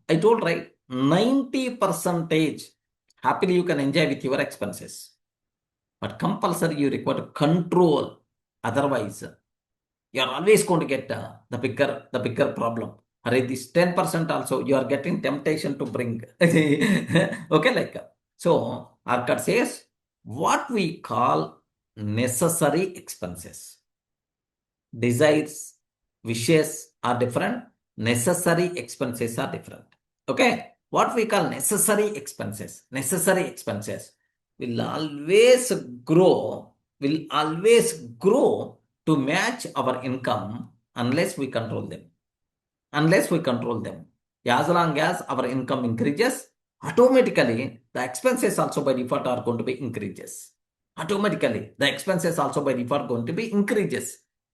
I told, right? 90% happily you can enjoy with your expenses. But compulsory you require to control. Otherwise, you are always going to get the bigger problem. This 10% also you are getting temptation to bring. Okay, like so Arcad says what we call necessary expenses. Desires, wishes are different. Necessary expenses are different. Okay, what we call necessary expenses will always grow, to match our income unless we control them. As long as our income increases, automatically the expenses also by default are going to be increases.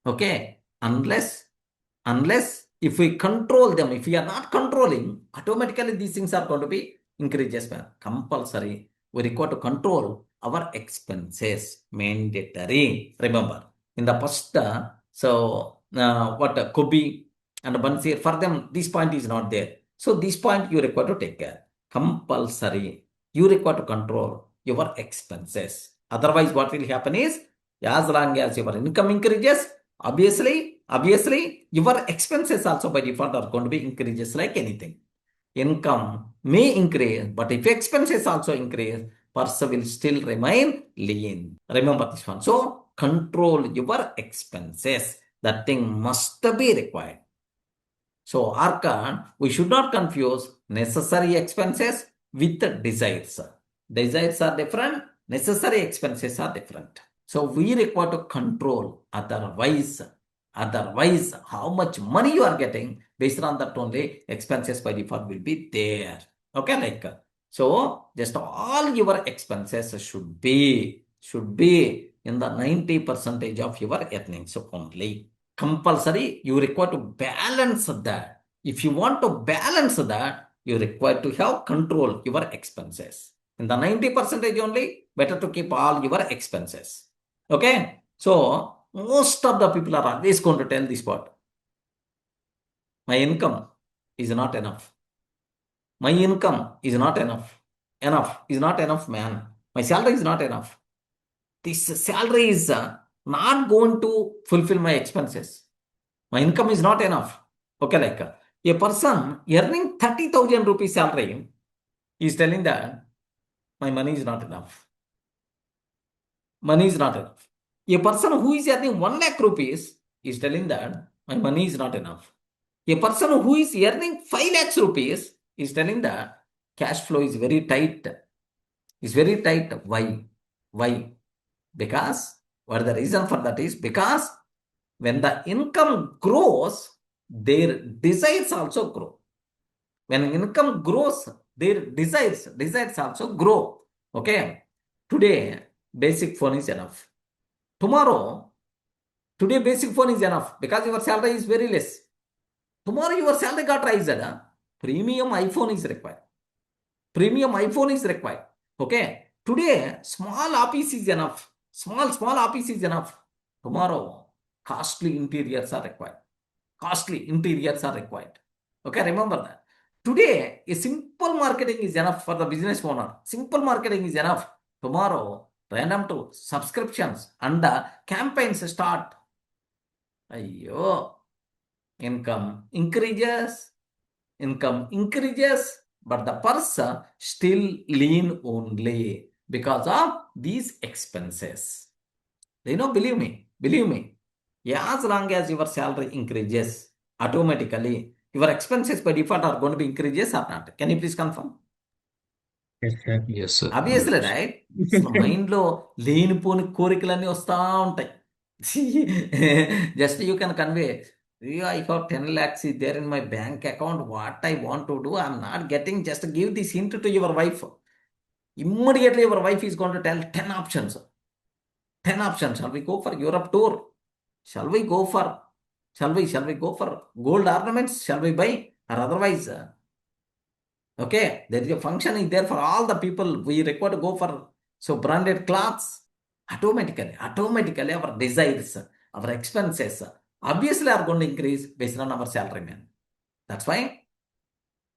Okay, unless if we control them, if we are not controlling, automatically these things are going to be increases. Compulsory, we require to control our expenses. Mandatory. Remember, in the first, what could be and Bansir, for them, this point is not there. So this point you require to take care. Compulsory, you require to control your expenses. Otherwise, what will happen is, as long as your income increases, obviously, your expenses also by default are going to be increases like anything. Income may increase, but if expenses also increase, person will still remain lean. Remember this one. So, control your expenses. That thing must be required. So, Arkan, we should not confuse necessary expenses with desires. Desires are different, necessary expenses are different. So, we require to control. Otherwise, how much money you are getting, based on that only expenses by default will be there. Okay, like so, just all your expenses should be in the 90% of your earnings only. Compulsory, you require to balance that. If you want to balance that, you require to have control your expenses. In the 90% only, better to keep all your expenses. Okay, so most of the people are always going to tell this part. My income is not enough. My income is not enough. Enough is not enough, man. My salary is not enough. This salary is not going to fulfill my expenses. My income is not enough. Okay, like a person earning 30,000 rupees salary is telling that my money is not enough. Money is not enough. A person who is earning 1 lakh rupees is telling that my money is not enough. A person who is earning 5 lakhs rupees is telling that cash flow is very tight. Why? Because what the reason for that is because when the income grows, their desires also grow. When income grows, their desires also grow. Okay. Today, basic phone is enough. Today basic phone is enough because your salary is very less. Tomorrow your salary got raised. Premium iPhone is required. Okay. Today, small office is enough. Small office is enough. Tomorrow, costly interiors are required. Okay, remember that. Today, a simple marketing is enough for the business owner. Simple marketing is enough. Tomorrow, random to subscriptions and the campaigns start. Ayyo, income increases, but the person still lean only because of these expenses. Believe me. As long as your salary increases, automatically your expenses by default are going to be increases or not. Can you please confirm? Yes, sir. Yes, sir. Obviously, right? అసలు మైండ్లో లేనిపోని కోరికలన్నీ వస్తూ ఉంటాయి. Just you can convey, I got 10 lakhs is there in my bank account. What I want to do, I'm not getting. Just give this hint to your wife. Immediately, your wife is going to tell 10 options. 10 options. Shall we go for Europe tour? Shall we go for gold ornaments? Shall we buy? Or otherwise, okay, there is a function is there for all the people. We require to go for branded clothes. Automatically, our desires, our expenses, obviously are going to increase based on our salary, man. That's why.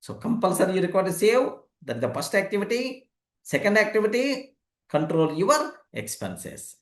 So compulsory you require to save. That is the first activity. Second activity, control your expenses.